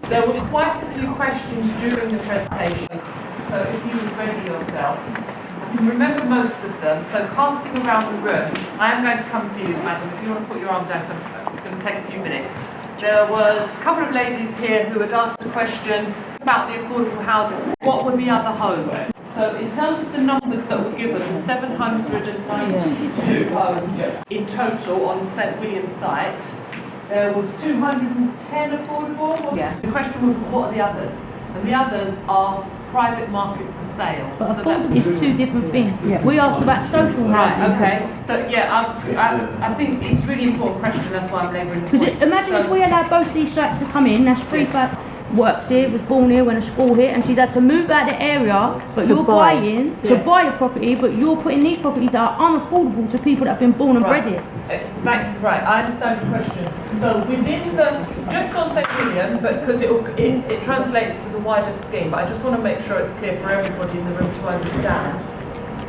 There were quite a few questions during the presentations, so if you would ready yourself. I can remember most of them, so casting around the room, I am going to come to you, madam, if you want to put your arm down, because it's going to take a few minutes. There was a couple of ladies here who had asked the question about the affordable housing. What were the other homes? So in terms of the numbers that were given, the 792 homes in total on St William's site, there was 210 affordable. Yeah. The question was, what are the others? And the others are private market for sale. But affordable is two different things. Yeah. We asked about social housing. Right, okay. So yeah, I think it's a really important question, that's why I'm labouring the point. Because imagine if we allowed both these sites to come in, that's three works here, was born here, went to school here, and she's had to move out the area, but you're buying to buy a property, but you're putting these properties that are unaffordable to people that have been born and bred here. Right, I understand the question. So within the, just on St William, but because it translates to the wider scheme, but I just want to make sure it's clear for everybody in the room to understand.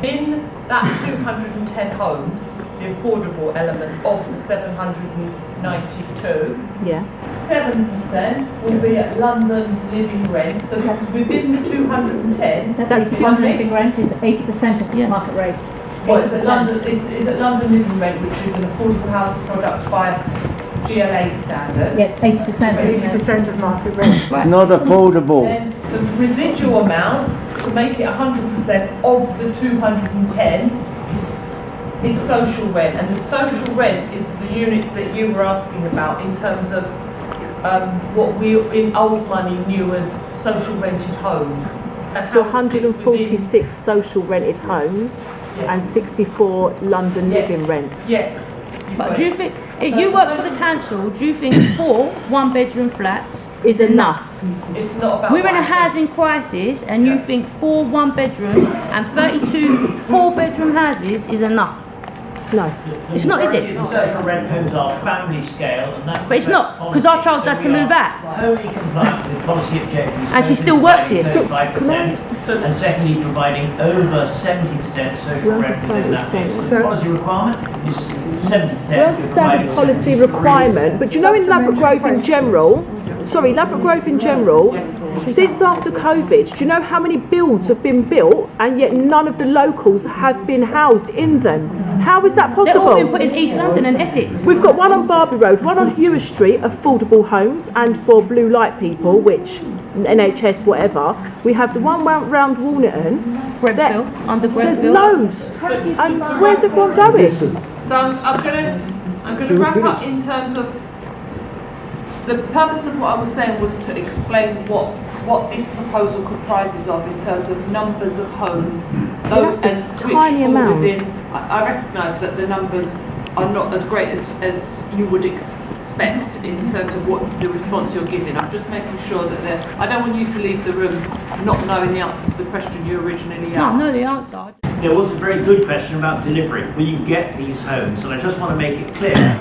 In that 210 homes, the affordable element of the 792, 7% will be at London living rent. So this is within the 210. That's London living rent is 80% of market rate. Well, is it London living rent, which is an affordable housing product by GLA standards? Yes, 80%. 80% of market rate. It's not affordable. Then the residual amount, to make it 100% of the 210, is social rent. And the social rent is the units that you were asking about in terms of what we in old money knew as social rented homes. So 146 social rented homes and 64 London living rent. Yes. But do you think, if you work for the council, do you think 4 one-bedroom flats is enough? It's not about. We're in a housing crisis, and you think 4 one-bedrooms and 32 4-bedroom houses is enough? No, it's not, is it? The social rent homes are family scale, and that. But it's not, because our child's had to move out. Wholly compliant with policy objectives. And she still works here. 35%, and secondly, providing over 70% social rent within that base. The policy requirement is 70%. We understand the policy requirement, but do you know in Ladbroke Grove in general, since after COVID, do you know how many builds have been built and yet none of the locals have been housed in them? How is that possible? They've all been put in East London and Essex. We've got one on Barbie Road, one on Hewer Street, affordable homes and for blue light people, which NHS, whatever. We have the one round Walnerton. Grenfell, under There's Grenfell. loads. And where's everyone going? So I'm going to wrap up in terms of the purpose of what I was saying was to explain what this proposal comprises of in terms of numbers of homes. Those and tiny amount. I recognise that the numbers are not as great as you would expect in terms of what the response you're giving. I'm just making sure that I don't want you to leave the room not knowing the answer to the question you originally asked. No, I know the answer. There was a very good question about delivery. Will you get these homes? And I just want to make it clear,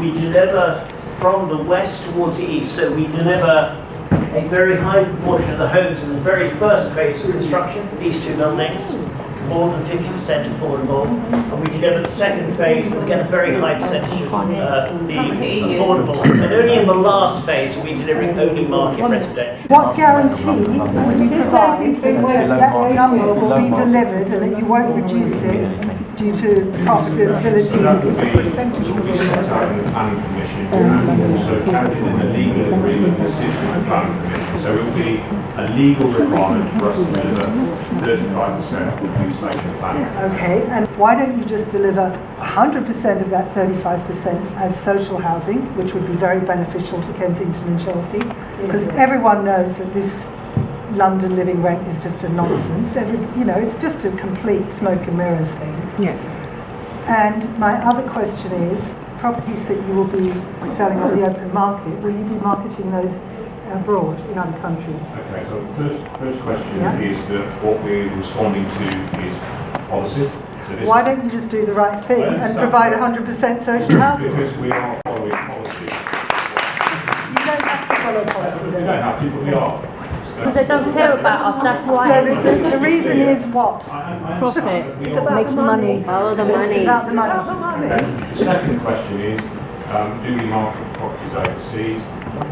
we deliver from the west towards the east, so we deliver a very high proportion of the homes in the very first phase of construction, these 2 buildings, more than 50% affordable, and we deliver the second phase, we get a very high percentage of the affordable, and only in the last phase are we delivering only market residential. What guarantee will you provide that that number will be delivered and that you won't reduce it due to profitability? So that will be set out in the planning commission and also captured in the legal agreement with the planning commission. So it will be a legal requirement for us to deliver 35% of the in the planning. Okay, and why don't you just deliver 100% of that 35% as social housing, which would be very beneficial to Kensington and Chelsea, because everyone knows that this London living rent is just a nonsense. It's just a complete smoke and mirrors thing. Yeah. And my other question is, properties that you will be selling on the open market, will you be marketing those abroad in other countries? Okay, so the first question is that what we're responding to is policy. Why don't you just do the right thing and provide 100% social housing? Because we are following policy. You don't have to follow policy then. We don't have to, but we are. Because they don't care about us, that's why. So the reason is what? Profit. It's about making money. Oh, the money. It's about the money. The second question is, do we market properties overseas.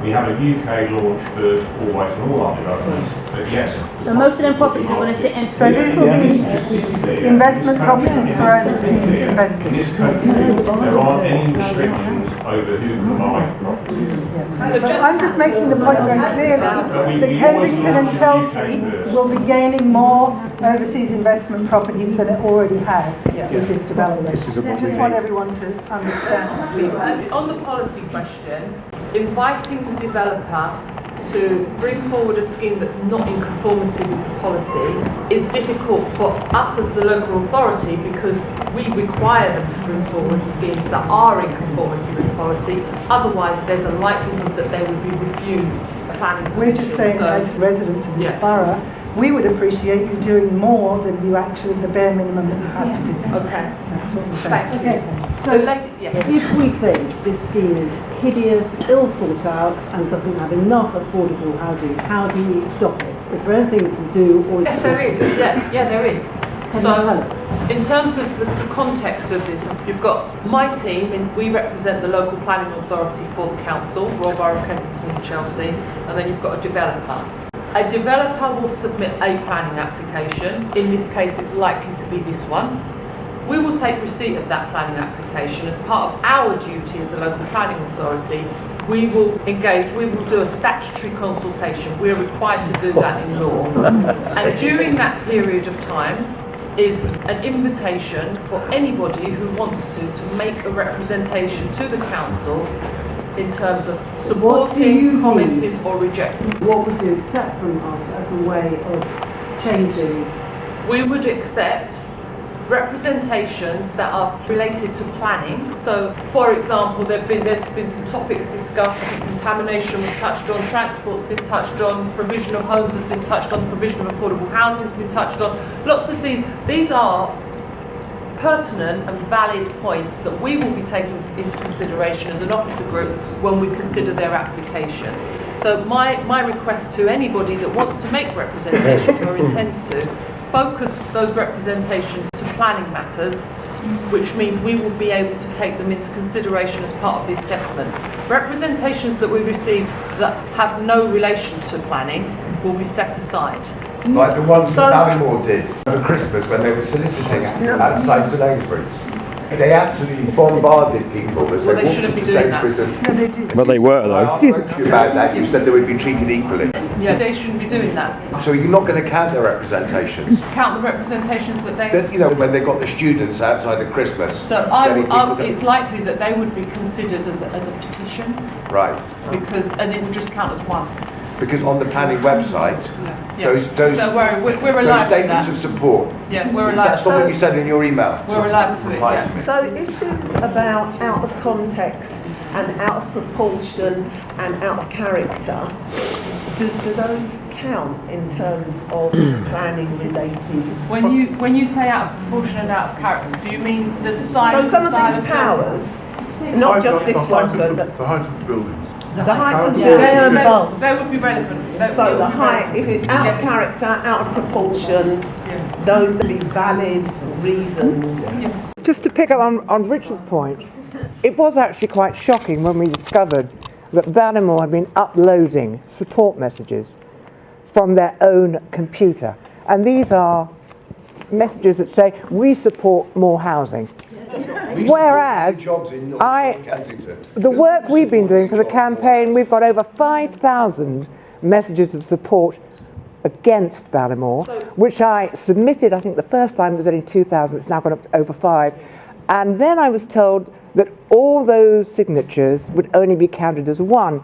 We have a UK launch first always on all our developments, but yes. So most of them properties are going to sit empty. So this will be investment properties for overseas In investors. this country, there aren't any restrictions over who can buy properties. So I'm just making the point very clearly that Kensington and Chelsea will be gaining more overseas investment properties than it already has with this development. I just want everyone to understand. On the policy question, inviting the developer to bring forward a scheme that's not in conformity with the policy is difficult for us as the local authority because we require them to bring forward schemes that are in conformity with policy. Otherwise, there's a likelihood that they will be refused planning. We're just saying, as residents of this borough, we would appreciate you doing more than you actually, the bare minimum that you have to do. Okay. That's what we're Thank saying. you. So if we think this scheme is hideous, ill thought out and doesn't have enough affordable housing, how do we stop it? Is there anything we can do? Or Yes, there is. Yeah, there is. Can you So, tell us? in terms of the context of this, you've got my team, and we represent the local planning authority for the council, Royal Borough of Kensington and Chelsea, and then you've got a developer. A developer will submit a planning application. In this case, it's likely to be this one. We will take receipt of that planning application as part of our duty as a local planning authority. We will engage, we will do a statutory consultation. We're required to do that in law. And during that period of time is an invitation for anybody who wants to make a representation to the council in terms of supporting, commenting or rejecting. What would you accept from us as a way of changing? We would accept representations that are related to planning. So, for example, there's been some topics discussed. I think contamination was touched on, transport's been touched on, provision of homes has been touched on, provision of affordable housing has been touched on. Lots of these are pertinent and valid points that we will be taking into consideration as an officer group when we consider their application. So my request to anybody that wants to make representations or intends to, focus those representations to planning matters, which means we will be able to take them into consideration as part of the assessment. Representations that we receive that have no relation to planning will be set aside. Like the ones that Ballymore did for Christmas when they were soliciting outside St Amesbury's. They absolutely bombarded people as Well, they they walked shouldn't into be doing that. Sainsbury's. But they were though. I spoke to you about that. You said they would be treated equally. Yeah, they shouldn't be doing that. So you're not going to count their representations. Count the representations that they... Then, you know, when they got the students outside at Christmas. So it's likely that they would be considered as a petition. Right. And it would just count as one. Because on the planning website, Yeah. those Don't worry, we're those alive to statements that. of support. Yeah, we're alive That's to what that. you said in your email. We're alive to it, yeah. So issues about out of context and out of proportion and out of character, do those count in terms of planning related? When you say out of proportion and out of character, do you mean the size? So some of these towers, not just this one, but the height of the buildings. the height of the They would be relevant. So the height, if it's out of character, out of proportion, those would be valid reasons. Yes. Just to pick up on Richard's point, it was actually quite shocking when we discovered that Ballymore had been uploading support messages from their own computer. And these are messages that say, we support more housing. Whereas, the work we've been doing for the campaign, we've got over 5,000 messages of support against Ballymore, which I submitted, I think the first time was only 2,000, it's now gone up to over 5. And then I was told that all those signatures would only be counted as one.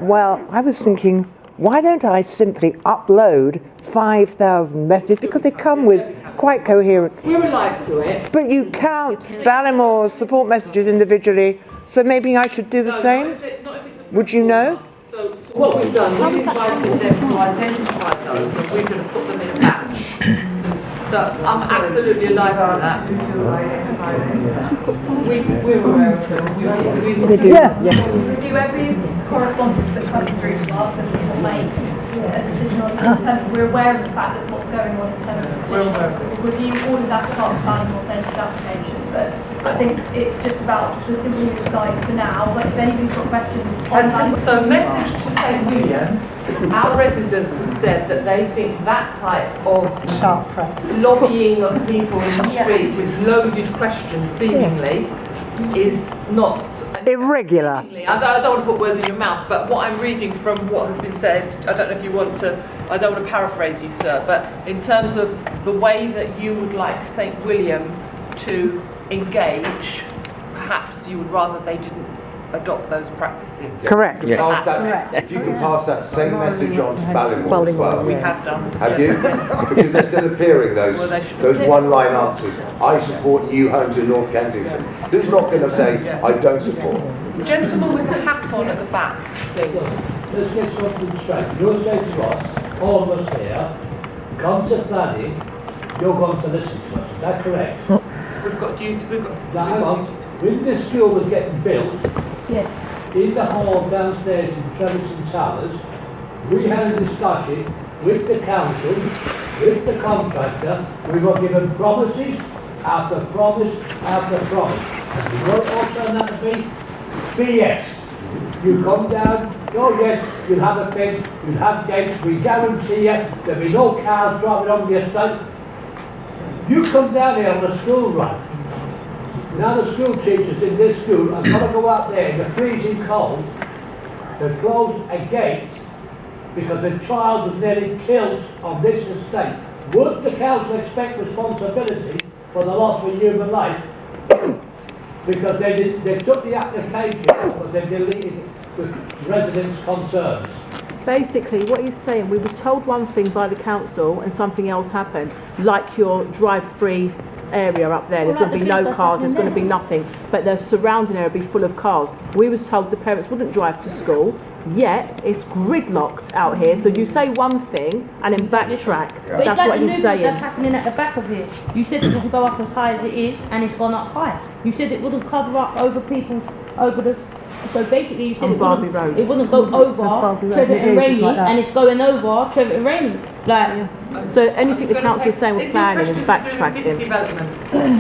Well, I was thinking, why don't I simply upload 5,000 messages, because they come with quite coherent. We're alive to it. But you count Ballymore's support messages individually, so maybe I should do the same? Would you know? So what we've done, we've invited them to identify those and we're going to put them in a batch. So I'm absolutely alive to that. We're aware of them. Yes. Review every correspondence that comes through to us and we'll make a decision on in terms of, we're aware of the fact that what's going on in terms of We're aware of it. review all of that as part of planning or central application. but I think it's just about the simple side for now. But if anybody's got questions on that. So message to St William, our residents have said that they think that type of Sharp practice. lobbying of people in the street with loaded questions seemingly is not Irregular. seemingly, I don't want to put words in your mouth, but what I'm reading from what has been said, I don't know if you want to, I don't want to paraphrase you, sir, but in terms of the way that you would like St William to engage, perhaps you would rather they didn't adopt those practices. Correct. Yes. Perhaps. If you can pass that same message on to Ballymore as well. We have done. Have you? Because they're still appearing those one-line answers. I support new homes in North Kensington. This is not going to say, I don't support. Gentleman with the hat on at the back, please. Let's get something straight. You're saying to us, all of us here, come to planning, you're going to listen to us. Is that correct? We've got duty, we've got... Now, hang on. When this school was getting built, in the hall downstairs in Trevisan Towers, we had a discussion with the council, with the contractor. We were given promises after promise after promise. And you know what also turned out to be? BS. You come down, oh yes, you'll have a fence, you'll have gates, we guarantee you there'll be no cars driving on the estate. You come down here on a school run. Now the school teachers in this school have got to go out there in the freezing cold to close a gate because a child was nearly killed on this estate. Would the council expect responsibility for the loss of a human life? Because they took the application but they deleted the residents' concerns. Basically, what he's saying, we was told one thing by the council and something else happened, like your drive-free area up there. There's going to be no cars, there's going to be nothing, but the surrounding area will be full of cars. We was told the parents wouldn't drive to school, yet it's gridlocked out here. So you say one thing and then backtrack. But That's it's like what the he's new saying. that's happening at the back of here. You said it wouldn't go up as high as it is, and it's gone up higher. You said it wouldn't cover up over people's, over the, so basically you said it wouldn't go over Trevor and Rainey, and it's going over Trevor and Rainey. Like, so anything the council is saying with planning is backtracking.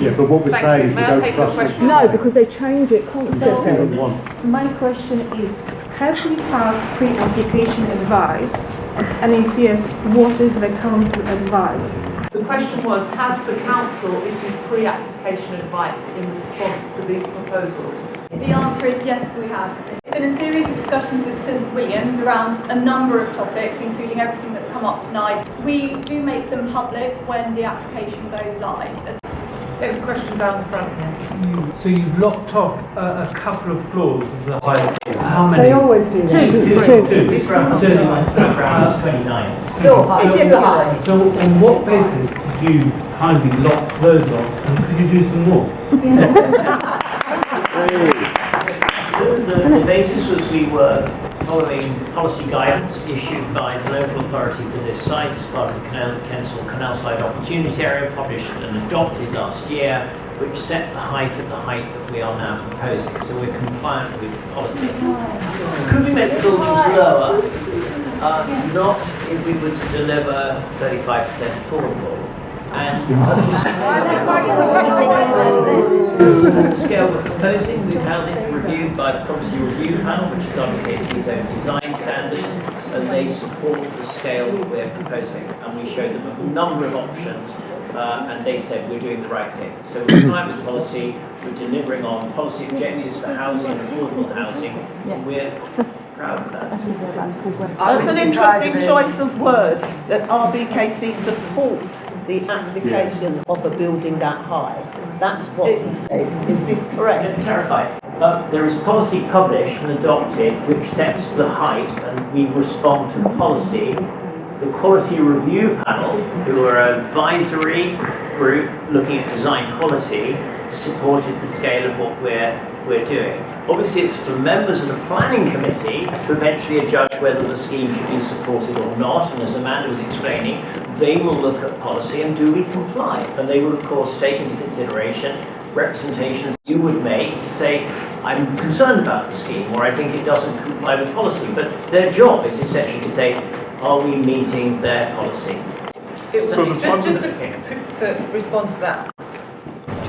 Yeah, but what we're saying is we don't trust. No, because they change it constantly. My question is, have we passed pre-application advice? And if yes, what is the council advice? The question was, has the council issued pre-application advice in response to these proposals? The answer is yes, we have. It's been a series of discussions with St Williams around a number of topics, including everything that's come up tonight. We do make them public when the application goes live. Next question down the front here. So you've locked off a couple of floors of the high. How many? They always do that. Two. It's from 29. So, it did the high. So on what basis did you kindly lock those off, and could you do some more? The basis was we were following policy guidance issued by the local authority for this site as part of the Kensal Canalside Opportunity Area, published and adopted last year, which set the height at the height that we are now proposing. So we're compliant with policy. Could we make the buildings lower? Not if we were to deliver 35% affordable. And the scale we're proposing, we've had it reviewed by the Policy Review Panel, which is RBKC's own design standards, and they support the scale that we're proposing. And we showed them a number of options, and they said we're doing the right thing. So we're compliant with policy, we're delivering on policy objectives for housing and affordable housing, and we're proud of that. That's an interesting choice of word, that RBKC supports the application of a building that high. That's what he said. Is this correct? To clarify, there is policy published and adopted which sets the height, and we respond to the policy. The Quality Review Panel, who are an advisory group looking at design quality, supported the scale of what we're doing. Obviously, it's for members of the planning committee to eventually judge whether the scheme should be supported or not. And as Amanda was explaining, they will look at policy and do we comply? And they will, of course, take into consideration representations you would make to say, I'm concerned about the scheme, or I think it doesn't comply with policy. But their job is essentially to say, are we meeting their policy? Just to respond to that.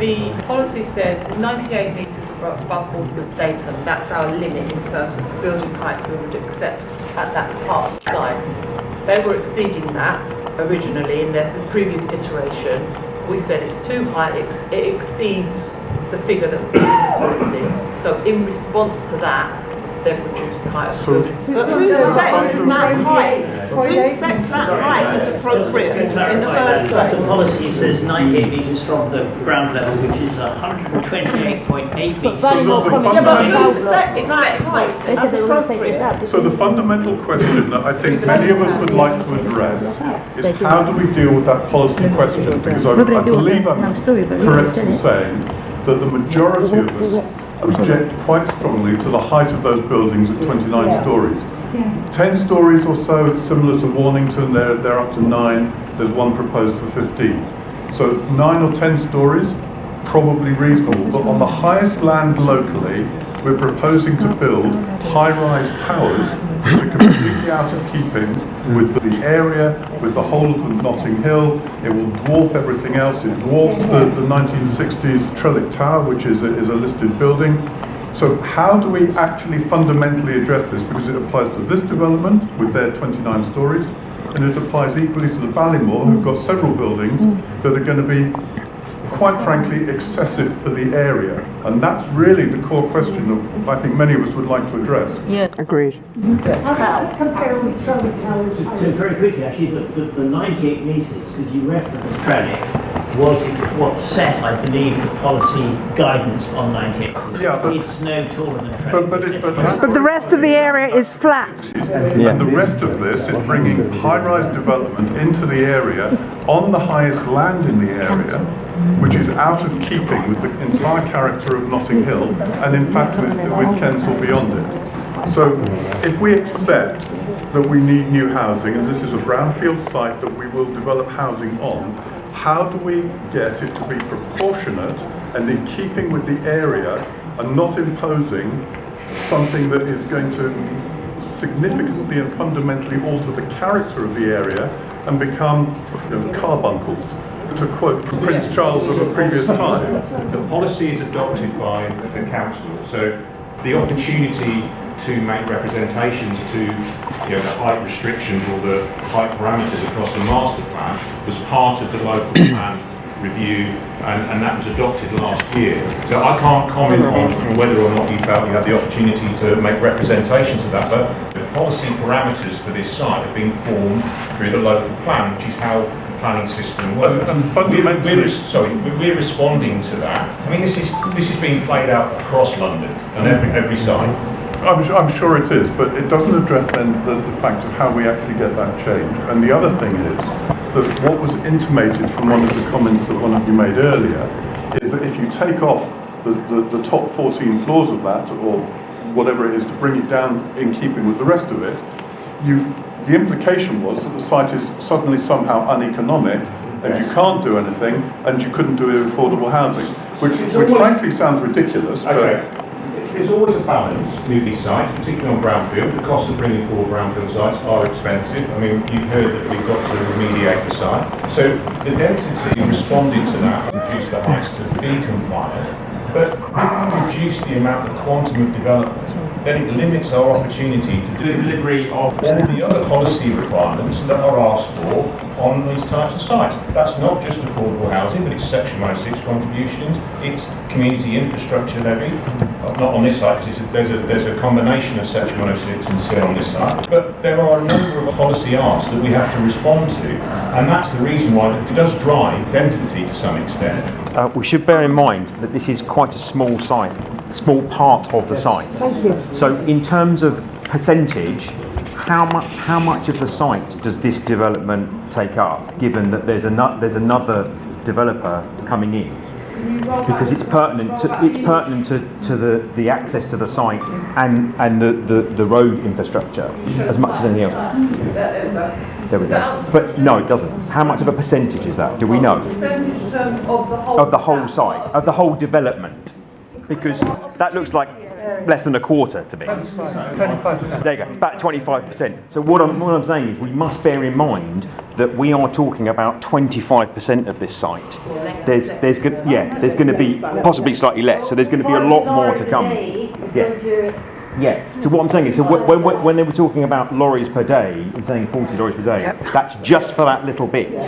The policy says 98 metres above ordnance datum. That's our limit in terms of the building heights we would accept at that part of the site. They were exceeding that originally in the previous iteration. We said it's too high, it exceeds the figure that was in the policy. So in response to that, they've reduced the height of the building. But who sets that height? Who sets that height as appropriate in the first place? The policy says 98 metres from the ground level, which is 128.8 metres. Yeah, but who sets that height as appropriate? So the fundamental question that I think many of us would like to address is how do we deal with that policy question? Because I believe I'm correct in saying that the majority of us object quite strongly to the height of those buildings at 29 stories. 10 stories or so, it's similar to Warnington, they're up to 9, there's one proposed for 15. So 9 or 10 stories, probably reasonable, but on the highest land locally, we're proposing to build high-rise towers which are completely out of keeping with the area, with the whole of Notting Hill. It will dwarf everything else. It dwarfs the 1960s Trellick Tower, which is a listed building. So how do we actually fundamentally address this? Because it applies to this development with their 29 stories, and it applies equally to the Ballymore, who've got several buildings that are going to be, quite frankly, excessive for the area. And that's really the core question that I think many of us would like to address. Yeah, agreed. How does this compare with Trellick Towers? So very quickly, actually, the 98 metres, because you referenced Trellick, was what set, I believe, the policy guidance on 98 metres. Yeah, but it's no taller than Trellick. But the rest of the area is flat. And the rest of this is bringing high-rise development into the area on the highest land in the area, which is out of keeping with the entire character of Notting Hill, and in fact with Kensal beyond it. So if we accept that we need new housing, and this is a brownfield site that we will develop housing on, how do we get it to be proportionate and in keeping with the area and not imposing something that is going to significantly and fundamentally alter the character of the area and become, carbuncles, to quote Prince Charles of a previous time. The policy is adopted by the council, so the opportunity to make representations to the height restrictions or the height parameters across the master plan was part of the local plan review, and that was adopted last year. So I can't comment on whether or not you felt you had the opportunity to make representations of that, but the policy parameters for this site have been formed through the local plan, which is how the planning system works. And fundamentally, we're responding to that. I mean, this is being played out across London and every site. I'm sure it is, but it doesn't address then the fact of how we actually get that change. And the other thing is that what was intimated from one of the comments that one of you made earlier is that if you take off the top 14 floors of that, or whatever it is, to bring it down in keeping with the rest of it, the implication was that the site is suddenly somehow uneconomic, and you can't do anything, and you couldn't do affordable housing, which frankly sounds ridiculous. Okay. There's always a balance with these sites, particularly on brownfield. The costs of bringing forward brownfield sites are expensive. I mean, you've heard that we've got to remediate the site. So the density responding to that reduce the heights to be compliant. But if we reduce the amount of quantum of development, then it limits our opportunity to do delivery of all the other policy requirements that are asked for on these types of sites. That's not just affordable housing, but it's Section 106 contributions, it's community infrastructure levy, not on this site because there's a combination of Section 106 and CIL on this site, but there are a number of policy asks that we have to respond to, and that's the reason why it does drive density to some extent. We should bear in mind that this is quite a small site, small part of the site. So in terms of percentage, how much of the site does this development take up, given that there's another developer coming in? Because it's pertinent to the access to the site and the road infrastructure as much as anything else. There we go. But no, it doesn't. How much of a percentage is that? Do we know? Percentage in terms of the whole site, of the whole development, because that looks like less than a quarter to me. 25%. There you go. It's about 25%. So what I'm saying is we must bear in mind that we are talking about 25% of this site. There's going to be possibly slightly less, so there's going to be a lot more to come. Yeah. So what I'm saying is, so when they were talking about lorries per day and saying 40 lorries per day, that's just for that little bit.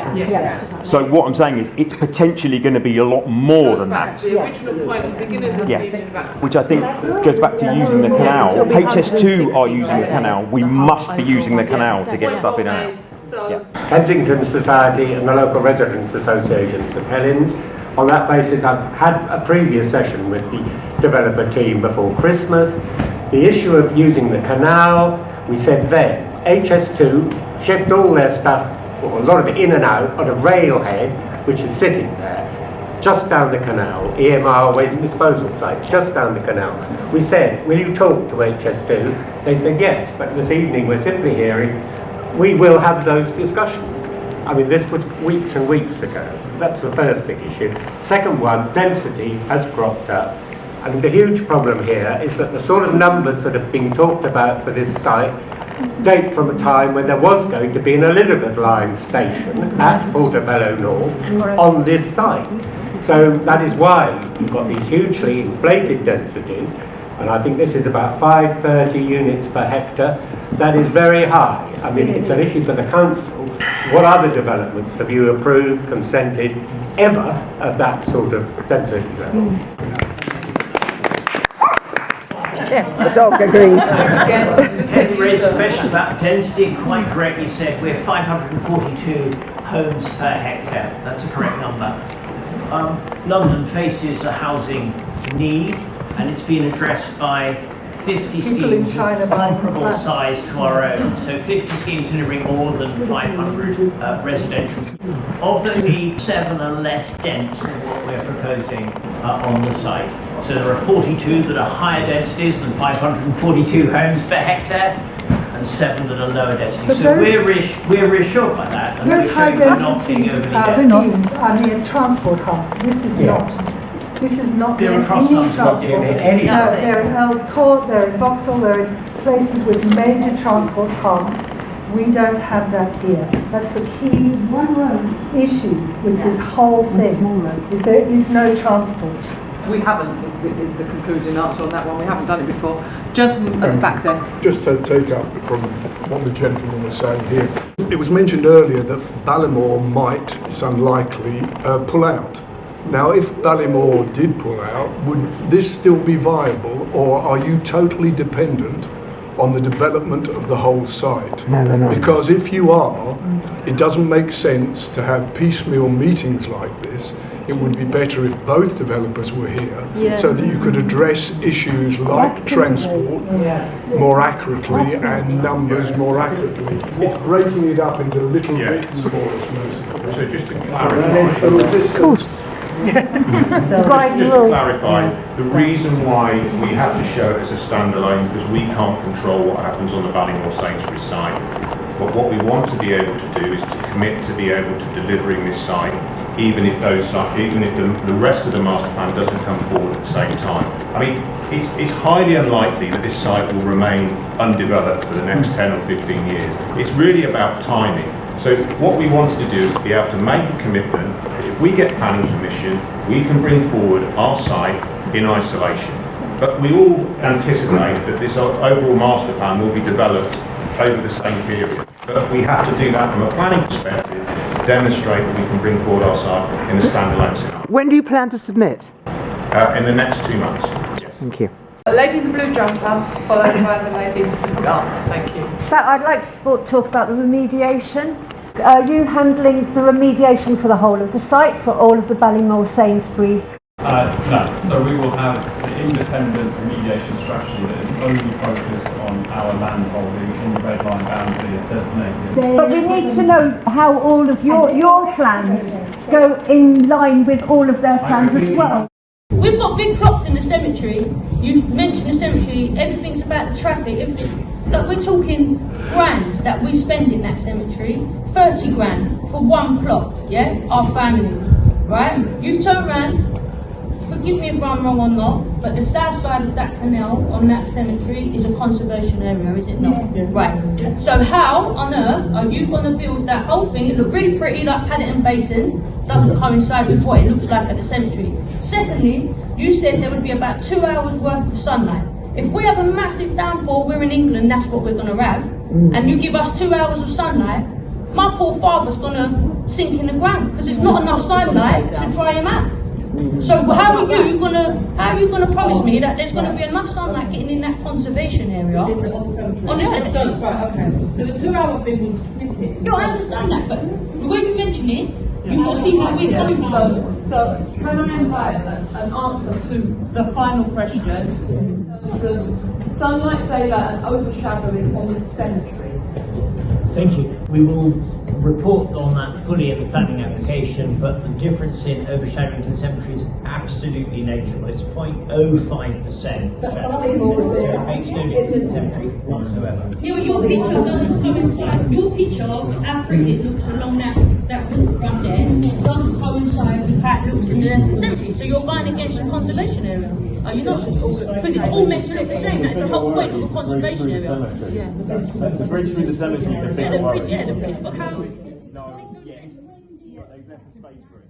So what I'm saying is, it's potentially going to be a lot more than that. The original point at the beginning of the season about Which I think goes back to using the canal. HS2 are using the canal. We must be using the canal to get stuff in and out. Kensington Society and the local residents associations of Hellings. On that basis, I've had a previous session with the developer team before Christmas. The issue of using the canal, we said then, HS2 shift all their stuff, or a lot of it in and out, on a railhead which is sitting there, just down the canal, EMR waste disposal site, just down the canal. We said, will you talk to HS2? They said yes, but this evening we're simply hearing, we will have those discussions. I mean, this was weeks and weeks ago. That's the first big issue. Second one, density has cropped up. And the huge problem here is that the sort of numbers that have been talked about for this site date from a time when there was going to be an Elizabeth Line station at Portobello North on this site. So that is why you've got these hugely inflated densities, and I think this is about 530 units per hectare. That is very high. I mean, it's an issue for the council. What other developments have you approved, consented, ever at that sort of density level? Yeah, the dog agrees. Ed raised a question about density, quite correctly said we're 542 homes per hectare. That's a correct number. London faces a housing need, and it's been addressed by 50 schemes of comparable size to our own. So 50 schemes delivering more than 500 residential. Of those, 7 are less dense than what we're proposing on the site. So there are 42 that are higher densities than 542 homes per hectare, and 7 that are lower density. But So we're reassured by that. And those we're high showing we're not density being overly schemes are near transport hubs. This is not. This is not They're near across any London, not transport. near any No, other. they're in Earls Court, they're in Vauxhall, they're in places with major transport hubs. We don't have that here. That's the key issue with this whole thing, is there is no transport. we haven't, is the concluding answer on that one. We haven't done it before. Gentleman at the back there. Just to take up from what the gentleman was saying here, it was mentioned earlier that Ballymore might, it's unlikely, pull out. Now, if Ballymore did pull out, would this still be viable, or are you totally dependent on the development of the whole site? No, they're not. Because if you are, it doesn't make sense to have piecemeal meetings like this. It would be better if both developers were here, so that you could address issues like transport more accurately and numbers more accurately. It's breaking it up into little bits for us, mostly. So just to clarify, just to clarify, the reason why we have to show it as a standalone, because we can't control what happens on the Ballymore Sainsbury's site. But what we want to be able to do is to commit to be able to delivering this site, even if the rest of the master plan doesn't come forward at the same time. I mean, it's highly unlikely that this site will remain undeveloped for the next 10 or 15 years. It's really about timing. So what we want to do is to be able to make a commitment that if we get planning permission, we can bring forward our site in isolation. But we all anticipate that this overall master plan will be developed over the same period. But we have to do that from a planning perspective, demonstrate that we can bring forward our site in a standalone scenario. When do you plan to submit? In the next 2 months. Yes. Thank you. The lady in the blue jumper, followed by the lady in the scarf. Thank you. So I'd like to talk about the remediation. Are you handling the remediation for the whole of the site, for all of the Ballymore Sainsbury's? No. So we will have an independent remediation strategy that is only focused on our land holding in the red line boundary as designated. But we need to know how all of your plans go in line with all of their plans as well. We've got big plots in the cemetery. You've mentioned the cemetery. Everything's about the traffic. Look, we're talking grands that we spend in that cemetery. 30 grand for one plot, yeah? Our family, right? You've turned around, for forgive me if I'm wrong or not, but the south side of that canal on that cemetery is a conservation area, is it not? Yes. Right. So how on earth are you going to build that whole thing? It looked really pretty, like Paddington Basins, doesn't coincide with what it looks like at the cemetery. Secondly, you said there would be about 2 hours worth of sunlight. If we have a massive downpour, we're in England, that's what we're going to have, and you give us 2 hours of sunlight, my poor father's going to sink in the ground because it's not enough sunlight to dry him out. So how are you gonna promise me that there's going to be enough sunlight getting in that conservation area on the cemetery? Right, okay. So the 2 hour thing was a snippet. No, I understand that, but the way you mention it, you've got to see how we're coming from. So can I invite an answer to the final question? So sunlight, daylight and overshadowing on the cemetery. Thank you. We will report on that fully in the planning application, but the difference in overshadowing to the cemetery is absolutely negligible. It's 0.05% shadow. It makes no difference to the cemetery whatsoever. Your picture doesn't coincide. Your picture of how pretty it looks along that waterfront there doesn't coincide with how it looks in the cemetery. So you're going against the conservation area. Are you not? Because it's all meant to look the same. That's the whole point of a conservation area. Yeah. The bridge through the cemetery is a big worry. Yeah, the bridge, but how? No, yeah. They've left the space for it.